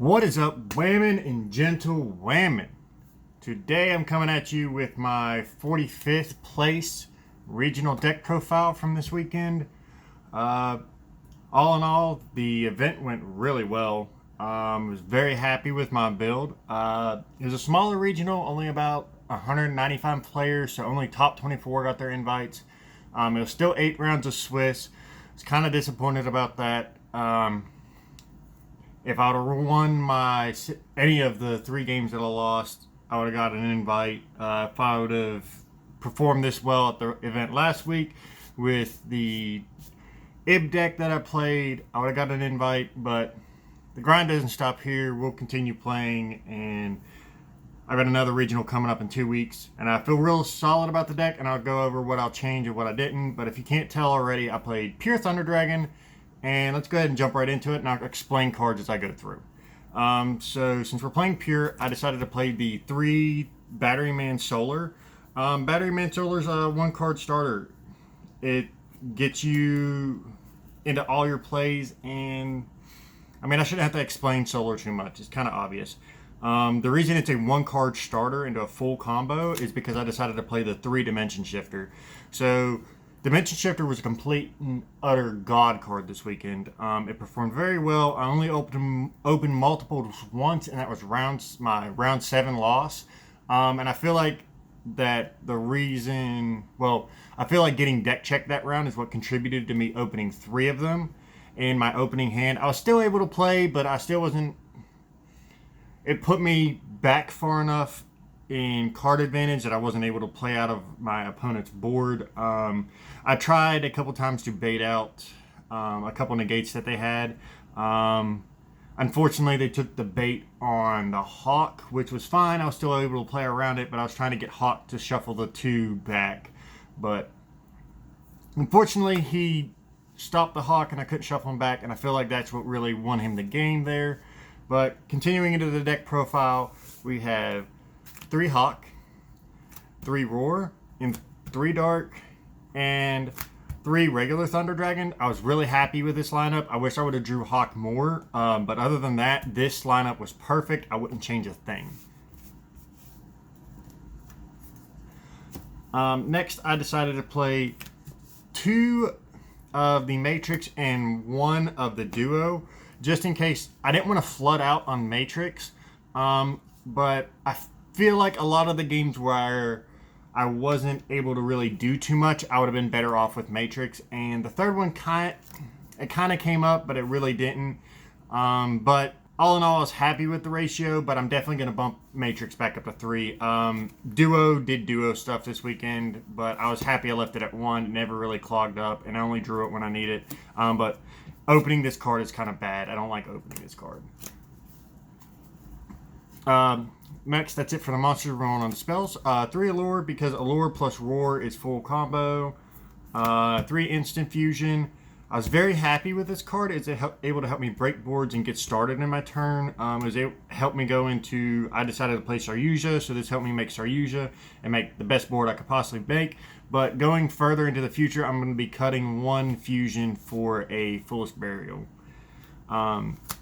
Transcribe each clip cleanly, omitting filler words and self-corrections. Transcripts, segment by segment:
What is up, whammin' and gentle whammin'? Today I'm coming at you with my 45th place regional deck profile from this weekend. All in all, the event went really well. Was very happy with my build. It was a smaller regional, only about 195 players, so only top 24 got their invites. It was still 8 rounds of Swiss. I was kind of disappointed about that. If I would have won any of the 3 games that I lost, I would have got an invite. If I would have performed this well at the event last week with the IB deck that I played, I would have got an invite. But the grind doesn't stop here. We'll continue playing, and I got another regional coming up in 2 weeks, and I feel real solid about the deck, and I'll go over what I'll change and what I didn't. But if you can't tell already, I played Pure Thunder Dragon. And let's go ahead and jump right into it, and I'll explain cards as I go through. So since we're playing Pure, I decided to play the 3 Battery Man Solar. Battery Man Solar is a 1-card starter. It gets you into all your plays, and I mean, I shouldn't have to explain Solar too much. It's kind of obvious. The reason it's a 1-card starter into a full combo is because I decided to play the 3 Dimension Shifter. So Dimension Shifter was a complete and utter god card this weekend. It performed very well. I only opened multiples once, and that was my round 7 loss. And I feel like I feel like getting deck checked that round is what contributed to me opening 3 of them in my opening hand. I was still able to play, but I still wasn't. It put me back far enough in card advantage that I wasn't able to play out of my opponent's board. I tried a couple times to bait out a couple negates that they had. Unfortunately, they took the bait on the Hawk, which was fine. I was still able to play around it, but I was trying to get Hawk to shuffle the 2 back. But unfortunately, he stopped the Hawk and I couldn't shuffle him back, and I feel like that's what really won him the game there. But continuing into the deck profile, we have 3 Hawk, 3 Roar, and 3 Dark, and 3 regular Thunder Dragon. I was really happy with this lineup. I wish I would have drew Hawk more, but other than that, this lineup was perfect. I wouldn't change a thing. Next, I decided to play 2 of the Matrix and 1 of the Duo, just in case. I didn't want to flood out on Matrix, but I feel like a lot of the games where I wasn't able to really do too much, I would have been better off with Matrix. And the third one kind of came up, but it really didn't. But all in all, I was happy with the ratio, but I'm definitely going to bump Matrix back up to 3. Duo did Duo stuff this weekend, but I was happy I left it at 1. It never really clogged up, and I only drew it when I need it. But opening this card is kind of bad. I don't like opening this card. Next, that's it for the monsters. We're on the spells. 3 Allure, because Allure plus Roar is full combo. 3 Instant Fusion. I was very happy with this card. It's able to help me break boards and get started in my turn. It was able to help me go into. I decided to play Saryuja, so this helped me make Saryuja and make the best board I could possibly make. But going further into the future, I'm going to be cutting 1 fusion for a Foolish Burial.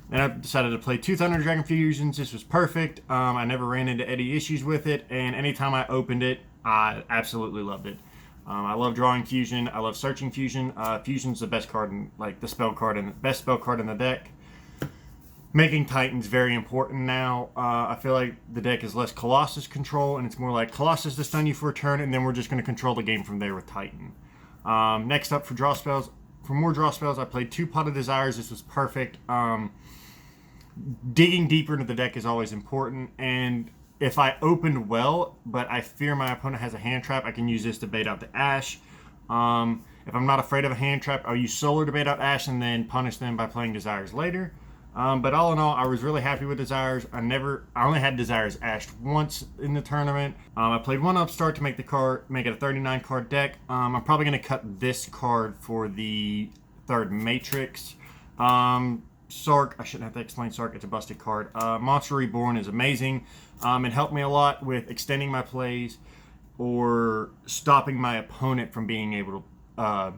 And I decided to play 2 Thunder Dragon Fusions. This was perfect. I never ran into any issues with it, and anytime I opened it, I absolutely loved it. I love drawing Fusion. I love searching Fusion. Fusion's the best card, the spell card, and the best spell card in the deck. Making Titan's very important now. I feel like the deck is less Colossus control, and it's more like Colossus to stun you for a turn, and then we're just going to control the game from there with Titan. Next up for draw spells. For more draw spells, I played 2 Pot of Desires. This was perfect. Digging deeper into the deck is always important, and if I opened well, but I fear my opponent has a hand trap, I can use this to bait out the Ash. If I'm not afraid of a hand trap, I'll use Solar to bait out Ash and then punish them by playing Desires later. But all in all, I was really happy with Desires. I only had Desires Ashed once in the tournament. I played 1 Upstart to make it a 39 card deck. I'm probably going to cut this card for the 3rd Matrix. Sark, I shouldn't have to explain Sark, it's a busted card. Monster Reborn is amazing. It helped me a lot with extending my plays or stopping my opponent from being able to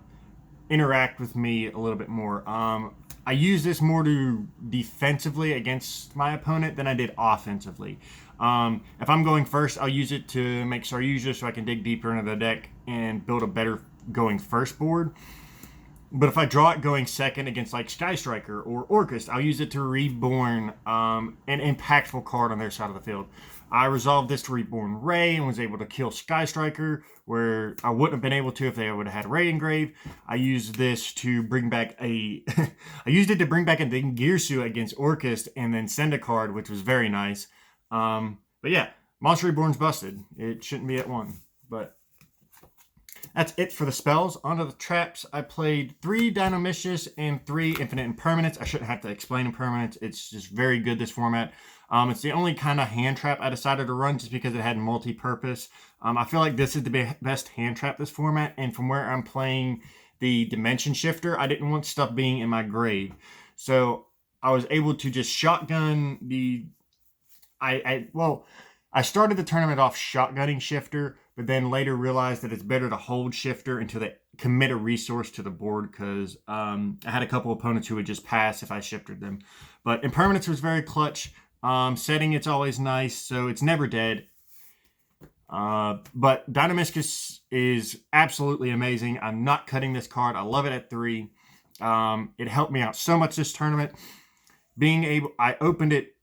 interact with me a little bit more. I use this more to defensively against my opponent than I did offensively. If I'm going first, I'll use it to make Yugioh so I can dig deeper into the deck and build a better going first board. But if I draw it going second against like Sky Striker or Orcust, I'll use it to reborn an impactful card on their side of the field. I resolved this to reborn Ray and was able to kill Sky Striker, where I wouldn't have been able to if they would have had Ray engraved. I used this to bring back I used it to bring back a Dingirsu against Orcust and then send a card, which was very nice. But yeah, Monster Reborn's busted. It shouldn't be at 1, but that's it for the spells. Onto the traps. I played 3 Dynamicious and 3 Infinite Impermanence. I shouldn't have to explain Impermanence. It's just very good, this format. It's the only kind of hand trap I decided to run just because it had multi-purpose. I feel like this is the best hand trap this format, and from where I'm playing the Dimension Shifter, I didn't want stuff being in my grave. So I was able to just shotgun the... I started the tournament off shotgunning Shifter, but then later realized that it's better to hold Shifter until they commit a resource to the board, because I had a couple opponents who would just pass if I shifted them. But Impermanence was very clutch. Setting it's always nice, so it's never dead. But Dynamiscus is absolutely amazing. I'm not cutting this card. I love it at 3. It helped me out so much this tournament. I opened it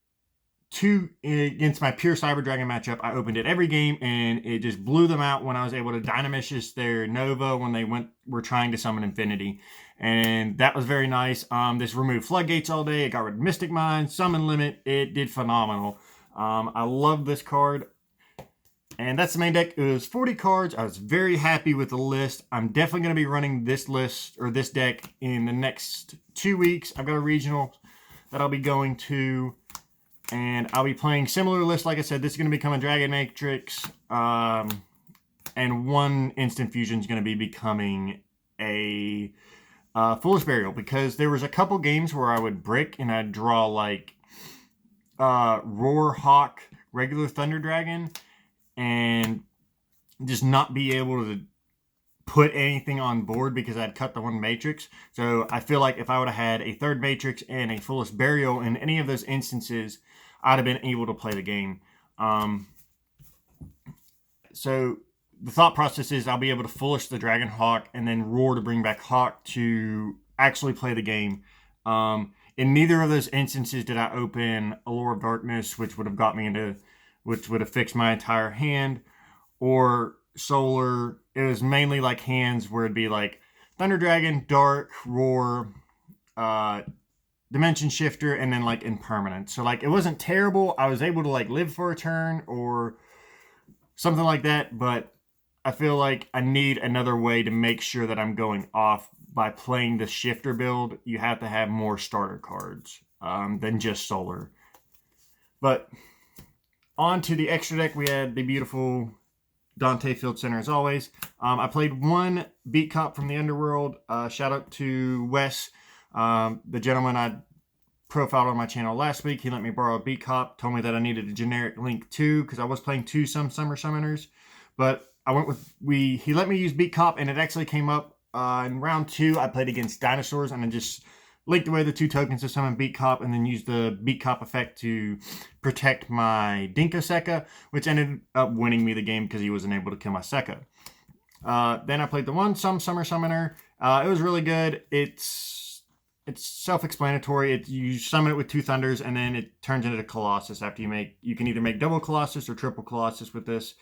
against my pure Cyber Dragon matchup. I opened it every game, and it just blew them out when I was able to Dynamicious their Nova when they were trying to summon Infinity. And that was very nice. This removed Floodgates all day. It got rid of Mystic Mine, Summon Limit. It did phenomenal. I love this card. And that's the main deck. It was 40 cards. I was very happy with the list. I'm definitely going to be running this list or this deck in the next 2 weeks. I've got a regional that I'll be going to. And I'll be playing similar lists. Like I said, this is going to become a Dragon Matrix. And 1 Instant Fusion is going to be becoming a Foolish Burial. Because there was a couple games where I would brick and I'd draw like Roar, Hawk, regular Thunder Dragon. And just not be able to put anything on board because I'd cut the 1 Matrix. So I feel like if I would have had a 3rd Matrix and a Foolish Burial in any of those instances, I'd have been able to play the game. So the thought process is I'll be able to Foolish the Dragon Hawk and then Roar to bring back Hawk to actually play the game. In neither of those instances did I open Allure of Darkness, which would have fixed my entire hand, or Solar. It was mainly like hands where it'd be like Thunder Dragon, Dark, Roar, Dimension Shifter, and then like Impermanence. So like it wasn't terrible. I was able to like live for a turn or something like that, but I feel like I need another way to make sure that I'm going off by playing the Shifter build. You have to have more starter cards than just Solar. But on to the extra deck, we had the beautiful Dante Field Center as always. I played 1 Beat Cop from the Underworld. Shout out to Wes, the gentleman I profiled on my channel last week. He let me borrow a Beat Cop, told me that I needed a generic link too, because I was playing 2 Summer Summoners. But I went with, he let me use Beat Cop, and it actually came up in round 2. I played against Dinosaurs, and I just linked away the 2 tokens to summon Beat Cop, and then used the Beat Cop effect to protect my Dinka Sekka, which ended up winning me the game because he wasn't able to kill my Sekka. Then I played the 1 Summer Summoner. It was really good. It's self-explanatory. You summon it with 2 Thunders, and then it turns into Colossus after you can either make double Colossus or triple Colossus with this.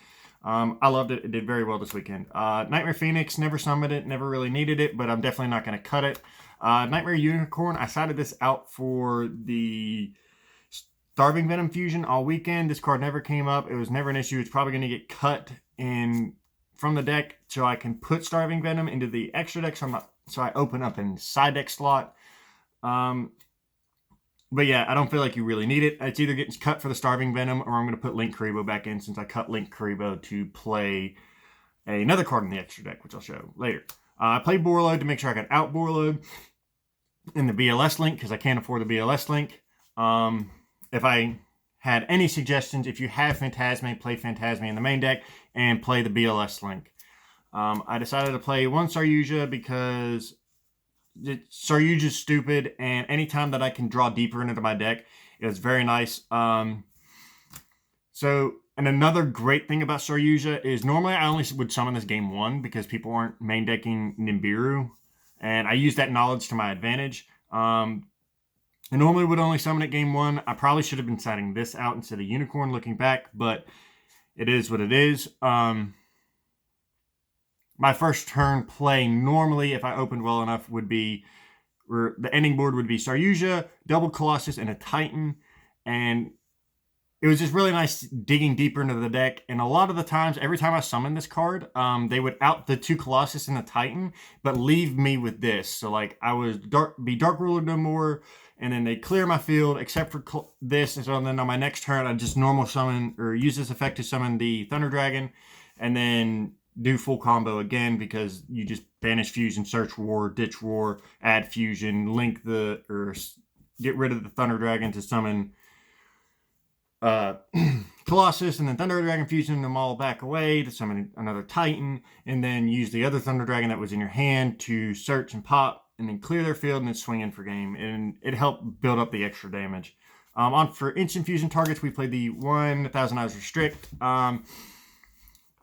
I loved it. It did very well this weekend. Nightmare Phoenix, never summoned it, never really needed it, but I'm definitely not going to cut it. Nightmare Unicorn, I sided this out for the Starving Venom fusion all weekend. This card never came up. It was never an issue. It's probably going to get cut from the deck so I can put Starving Venom into the extra deck so I open up a side deck slot. But yeah, I don't feel like you really need it. It's either getting cut for the Starving Venom or I'm going to put Link Karibo back in since I cut Link Karibo to play another card in the extra deck, which I'll show later. I played Borreload to make sure I could out Borreload in the BLS link because I can't afford the BLS link. If I had any suggestions, if you have Phantasme, play Phantasme in the main deck and play the BLS link. I decided to play 1 Yugioh because Saryuja's stupid, and anytime that I can draw deeper into my deck, it's very nice. And another great thing about Saryuja is normally I only would summon this game 1 because people aren't main decking Nibiru, and I use that knowledge to my advantage. I normally would only summon it game 1. I probably should have been signing this out instead of Unicorn looking back, but it is what it is. My first turn play normally, if I opened well enough, would be, or the ending board would be Saryuja, double Colossus, and a Titan. And it was just really nice digging deeper into the deck. And a lot of the times, every time I summoned this card, they would out the 2 Colossus and the Titan, but leave me with this. So like I would be Dark Ruler no more, and then they clear my field except for this. And so then on my next turn, I just normal summon or use this effect to summon the Thunder Dragon, and then do full combo again because you just banish Fusion, search War, ditch War, add Fusion, link or get rid of the Thunder Dragon to summon Colossus, and then Thunder Dragon Fusion them all back away to summon another Titan, and then use the other Thunder Dragon that was in your hand to search and pop, and then clear their field and then swing in for game. And it helped build up the extra damage. On for instant fusion targets, we played the 1,000 Eyes Restrict.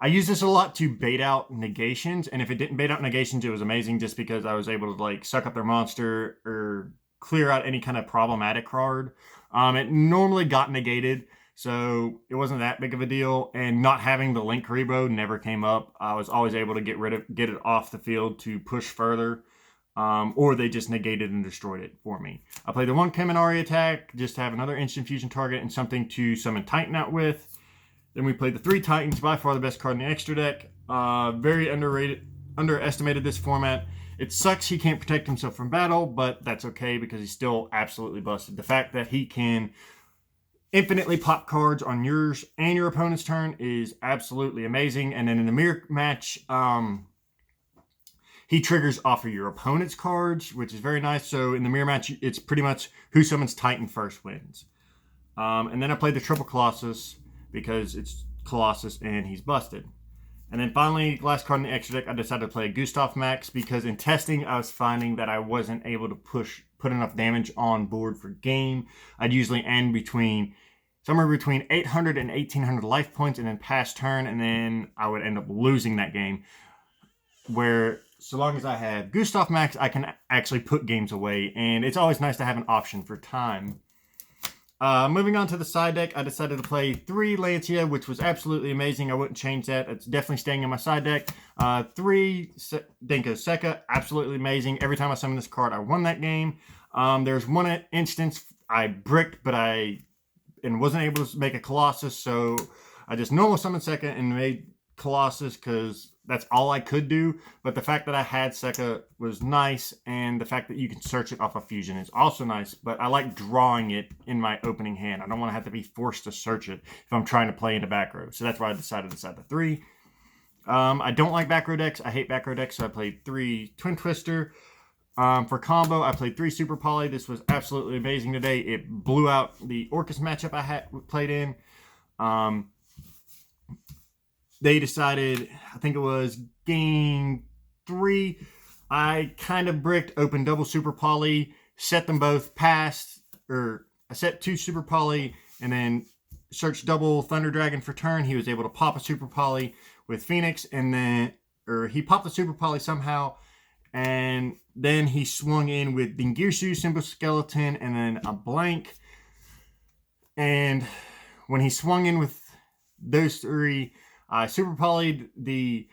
I use this a lot to bait out negations, and if it didn't bait out negations, it was amazing just because I was able to like suck up their monster or clear out any kind of problematic card. It normally got negated, so it wasn't that big of a deal, and not having the Link Rebo never came up. I was always able to get it off the field to push further, or they just negated and destroyed it for me. I played the 1 Kaminari attack, just to have another instant fusion target and something to summon Titan out with. Then we played the 3 Titans, by far the best card in the extra deck. Very underestimated this format. It sucks he can't protect himself from battle, but that's okay because he's still absolutely busted. The fact that he can infinitely pop cards on yours and your opponent's turn is absolutely amazing. And then in the mirror match, he triggers off of your opponent's cards, which is very nice. So in the mirror match, it's pretty much who summons Titan first wins. And then I played the triple Colossus because it's Colossus and he's busted. And then finally, last card in the extra deck, I decided to play Gustav Max because in testing, I was finding that I wasn't able to put enough damage on board for game. I'd usually end somewhere between 800 and 1800 life points and then pass turn, and then I would end up losing that game. Where so long as I have Gustav Max, I can actually put games away, and it's always nice to have an option for time. Moving on to the side deck, I decided to play 3 Lancia, which was absolutely amazing. I wouldn't change that. It's definitely staying in my side deck. 3 Denko Sekka, absolutely amazing. Every time I summoned this card, I won that game. There's one instance I bricked, but wasn't able to make a Colossus, so I just normal summoned Sekka and made Colossus because that's all I could do. But the fact that I had Sekka was nice, and the fact that you can search it off of Fusion is also nice. But I like drawing it in my opening hand. I don't want to have to be forced to search it if I'm trying to play into back row. So that's why I decided to side the 3. I don't like back row decks. I hate back row decks, so I played 3 Twin Twister. For combo, I played 3 Super Poly. This was absolutely amazing today. It blew out the Orcus matchup I had played in. They decided, I think it was game 3, I kind of bricked, opened double Super Poly, set them both past, or I set 2 Super Poly, and then searched double Thunder Dragon for turn. He was able to pop a Super Poly with Phoenix, and then, or he popped the Super Poly somehow, and then he swung in with Dingirsu, Simple Skeleton, and then a blank. And when he swung in with those 3, I Super Poly'd the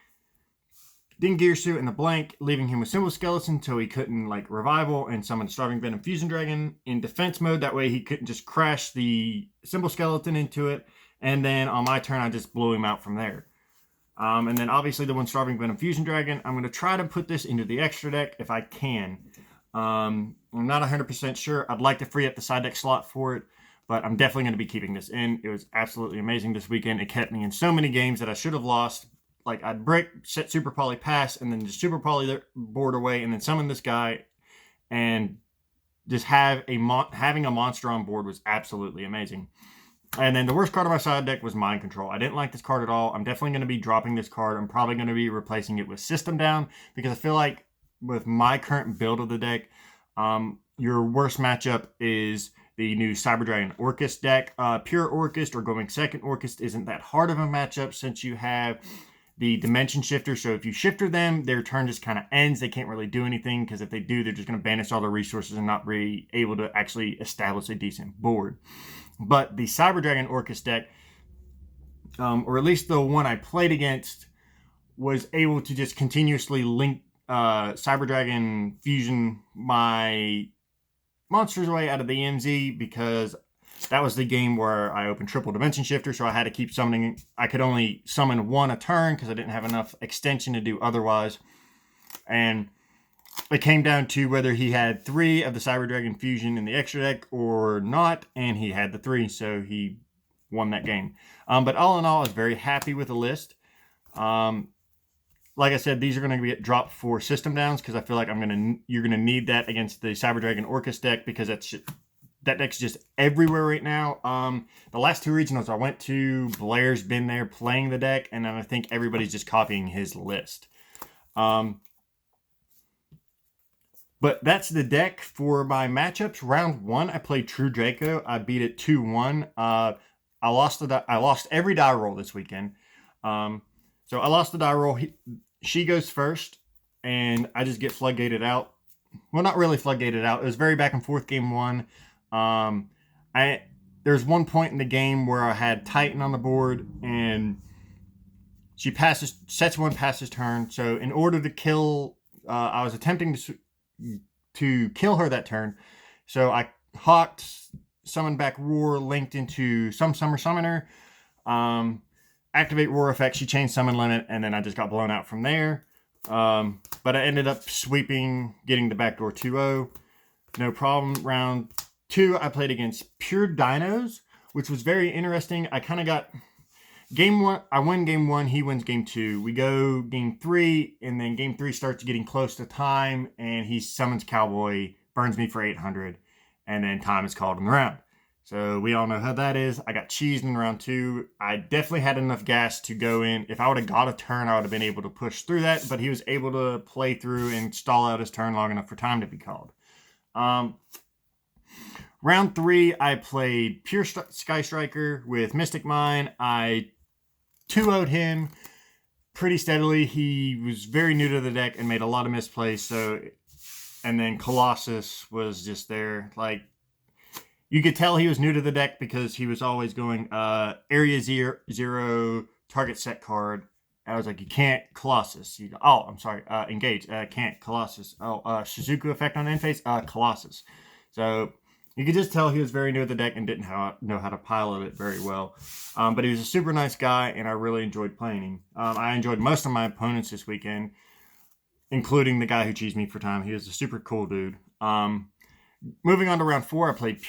Dingirsu and the blank, leaving him with Simple Skeleton so he couldn't like revival and summon Starving Venom Fusion Dragon in defense mode. That way he couldn't just crash the Simple Skeleton into it. And then on my turn, I just blew him out from there. And then obviously the one Starving Venom Fusion Dragon. I'm going to try to put this into the extra deck if I can. I'm not 100% sure. I'd like to free up the side deck slot for it, but I'm definitely going to be keeping this in. It was absolutely amazing this weekend. It kept me in so many games that I should have lost. Like, I'd break, set Super Poly pass, and then just Super Poly the board away, and then summon this guy, and just having a monster on board was absolutely amazing. And then the worst card on my side deck was Mind Control. I didn't like this card at all. I'm definitely going to be dropping this card. I'm probably going to be replacing it with System Down, because I feel like with my current build of the deck, your worst matchup is the new Cyber Dragon Orcus deck. Pure Orcus or going second Orcus isn't that hard of a matchup since you have the Dimension Shifter. So if you shifter them, their turn just kind of ends. They can't really do anything because if they do, they're just going to banish all their resources and not be able to actually establish a decent board. But the Cyber Dragon Orcus deck, or at least the one I played against, was able to just continuously link Cyber Dragon Fusion my monsters away out of the EMZ, because that was the game where I opened triple Dimension Shifter, so I had to keep summoning. I could only summon one a turn because I didn't have enough extension to do otherwise. And it came down to whether he had 3 of the Cyber Dragon Fusion in the extra deck or not, and he had the 3, so he won that game. But all in all, I was very happy with the list. Like I said, these are going to get dropped for system downs because I feel like you're going to need that against the Cyber Dragon Orcus deck, because that deck's just everywhere right now. The last 2 regionals I went to, Blair's been there playing the deck, and I think everybody's just copying his list. But that's the deck for my matchups. Round 1, I played True Draco. I beat it 2-1. I lost every die roll this weekend. So I lost the die roll. She goes first, and I just get floodgated out. Well, not really floodgated out. It was very back and forth game 1. There's one point in the game where I had Titan on the board, and she sets 1 past his turn. So in order to kill, I was attempting to kill her that turn. So I hawked, summoned back Roar, linked into some Summer Summoner, activate Roar effect, she changed summon limit, and then I just got blown out from there. But I ended up sweeping, getting the backdoor 2-0. No problem. Round 2, I played against Pure Dinos, which was very interesting. I kind of got game 1. I win game 1. He wins game 2. We go game 3, and then game 3 starts getting close to time, and he summons Cowboy, burns me for 800, and then time is called in the round. So we all know how that is. I got cheesed in round 2. I definitely had enough gas to go in. If I would have got a turn, I would have been able to push through that, but he was able to play through and stall out his turn long enough for time to be called. Round 3, I played Pure Sky Striker with Mystic Mine. I 2-0'd him pretty steadily. He was very new to the deck and made a lot of misplays. And then Colossus was just there. Like, you could tell he was new to the deck because he was always going area 0, target set card. And I was like, you can't Colossus. Engage. Can't Colossus. Shizuku effect on end phase. Colossus. So you could just tell he was very new to the deck and didn't know how to pilot it very well. But he was a super nice guy, and I really enjoyed playing him. I enjoyed most of my opponents this weekend, including the guy who cheesed me for time. He was a super cool dude. Moving on to round 4, I played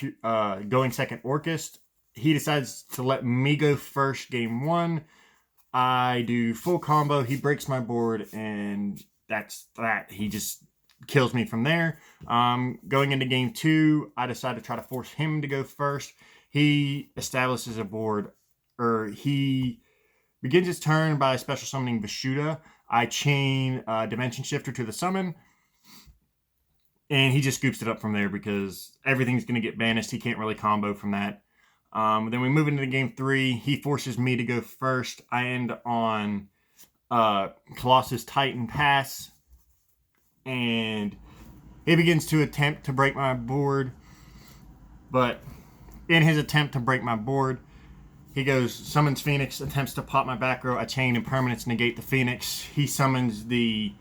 going second Orcus. He decides to let me go first game 1. I do full combo. He breaks my board, and that's that. He just kills me from there. Going into game 2, I decide to try to force him to go first. He establishes a board, or he begins his turn by special summoning Vishuda. I chain Dimension Shifter to the summon, and he just scoops it up from there because everything's going to get banished. He can't really combo from that. Then we move into game 3. He forces me to go first. I end on Colossus Titan Pass, and he begins to attempt to break my board. But in his attempt to break my board, he goes, summons Phoenix, attempts to pop my back row. I chain Impermanence, negate the Phoenix. He summons the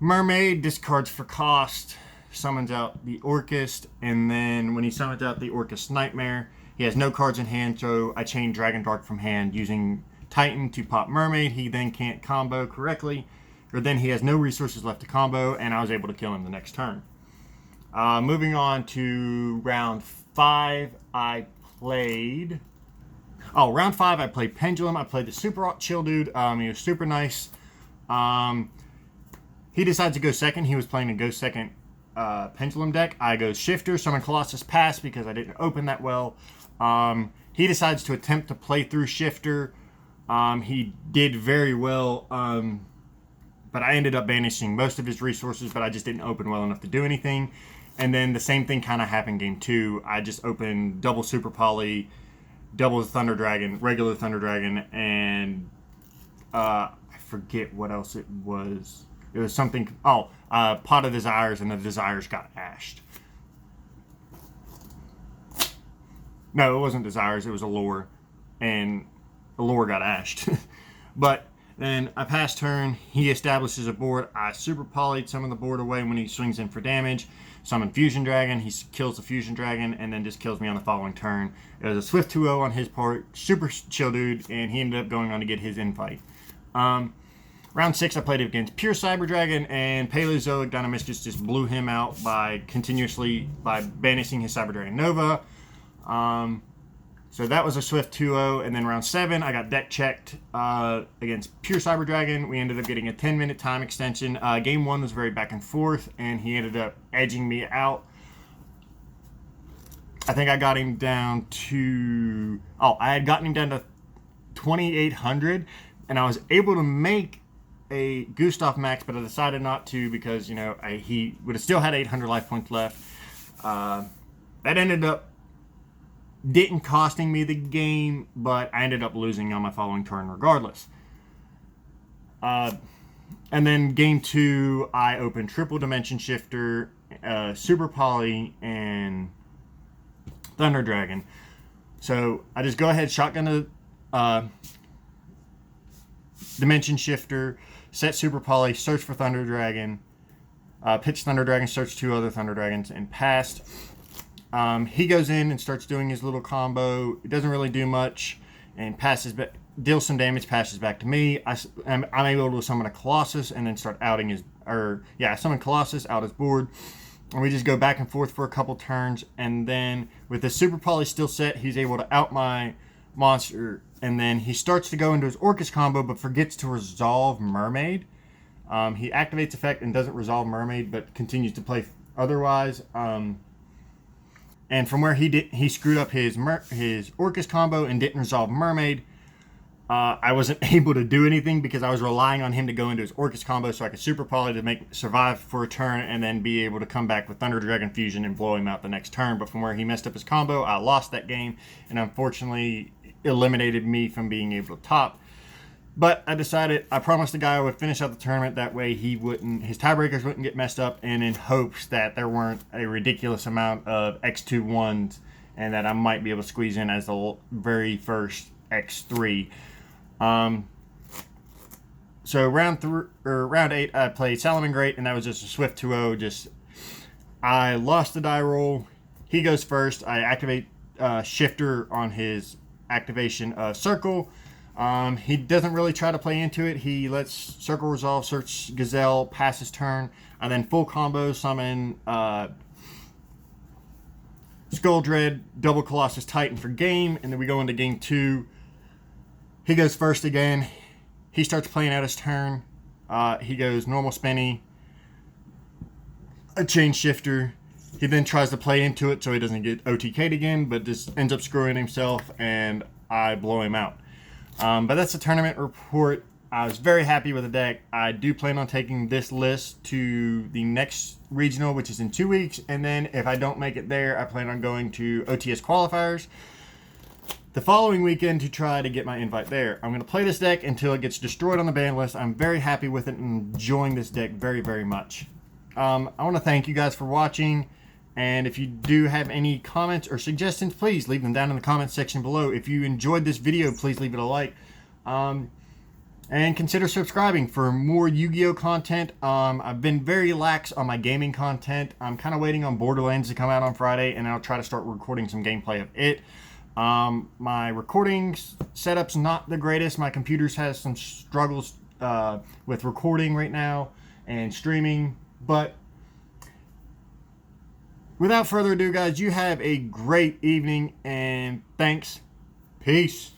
Mermaid, discards for cost, summons out the Orcus, and then when he summons out the Orcus Nightmare, he has no cards in hand, so I chain Dragon Dark from hand using Titan to pop Mermaid. He then can't combo correctly, or then he has no resources left to combo, and I was able to kill him the next turn. Moving on to round 5, I played Pendulum. I played the super chill dude. He was super nice. He decides to go second. He was playing a go second Pendulum deck. I go Shifter, summon Colossus Pass because I didn't open that well. He decides to attempt to play through Shifter. He did very well. but I ended up banishing most of his resources, but I just didn't open well enough to do anything. And then the same thing kind of happened game 2. I just opened double Super Poly, double Thunder Dragon, regular Thunder Dragon, and I forget what else it was. It was something, Pot of Desires, and the Desires got ashed. No, it wasn't Desires, it was Allure, and Allure got ashed. But then I pass turn, he establishes a board, I Super Poly'd some of the board away when he swings in for damage, summon Fusion Dragon, he kills the Fusion Dragon, and then just kills me on the following turn. It was a Swift 2-0 on his part, super chill dude, and he ended up going on to get his invite. Round 6, I played against Pure Cyber Dragon, and Paleozoic Dynamiscus just blew him out by banishing his Cyber Dragon Nova. So that was a Swift 2-0, and then round 7, I got deck checked against Pure Cyber Dragon. We ended up getting a 10-minute time extension. Game 1 was very back and forth, and he ended up edging me out. I think I got him down to... I had gotten him down to 2,800, and I was able to make a Gustav max, but I decided not to because, he would have still had 800 life points left. That ended up didn't costing me the game, but I ended up losing on my following turn regardless. And then game 2, I opened triple Dimension Shifter, Super Poly, and Thunder Dragon. So I just go ahead, shotgun the Dimension Shifter, set Super Poly, search for Thunder Dragon, pitch Thunder Dragon, search 2 other Thunder Dragons, and passed. He goes in and starts doing his little combo. It doesn't really do much, and deals some damage, passes back to me. I'm able to summon a Colossus and then start outing summon Colossus, out his board. And we just go back and forth for a couple turns, and then with the Super Poly still set, he's able to out my monster, and then he starts to go into his Orcus combo, but forgets to resolve Mermaid. He activates effect and doesn't resolve Mermaid, but continues to play otherwise. And from where he screwed up his Orcus combo and didn't resolve Mermaid, I wasn't able to do anything because I was relying on him to go into his Orcus combo so I could Super Poly to survive for a turn and then be able to come back with Thunder Dragon Fusion and blow him out the next turn. But from where he messed up his combo, I lost that game and unfortunately eliminated me from being able to top. But I promised the guy I would finish out the tournament. That way his tiebreakers wouldn't get messed up, and in hopes that there weren't a ridiculous amount of X2-1s and that I might be able to squeeze in as the very first X3. So round 8, I played Salamangreat, and that was just a Swift 2-0. I lost the die roll. He goes first. I activate Shifter on his activation of Circle. He doesn't really try to play into it. He lets Circle resolve, search Gazelle, pass his turn, and then full combo summon Skull Dread, double Colossus Titan for game, and then we go into game 2. He goes first again. He starts playing out his turn. He goes normal Spinny, a Chain Shifter. He then tries to play into it so he doesn't get OTK'd again, but just ends up screwing himself, and I blow him out. But that's the tournament report. I was very happy with the deck. I do plan on taking this list to the next regional, which is in 2 weeks. And then if I don't make it there, I plan on going to OTS qualifiers the following weekend to try to get my invite there. I'm going to play this deck until it gets destroyed on the ban list. I'm very happy with it and enjoying this deck very, very much. I want to thank you guys for watching. And if you do have any comments or suggestions, please leave them down in the comments section below. If you enjoyed this video, please leave it a like. And consider subscribing for more Yu-Gi-Oh content. I've been very lax on my gaming content. I'm kind of waiting on Borderlands to come out on Friday, and I'll try to start recording some gameplay of it. My recording setup's not the greatest. My computer has some struggles with recording right now and streaming, but without further ado, guys, you have a great evening, and thanks. Peace.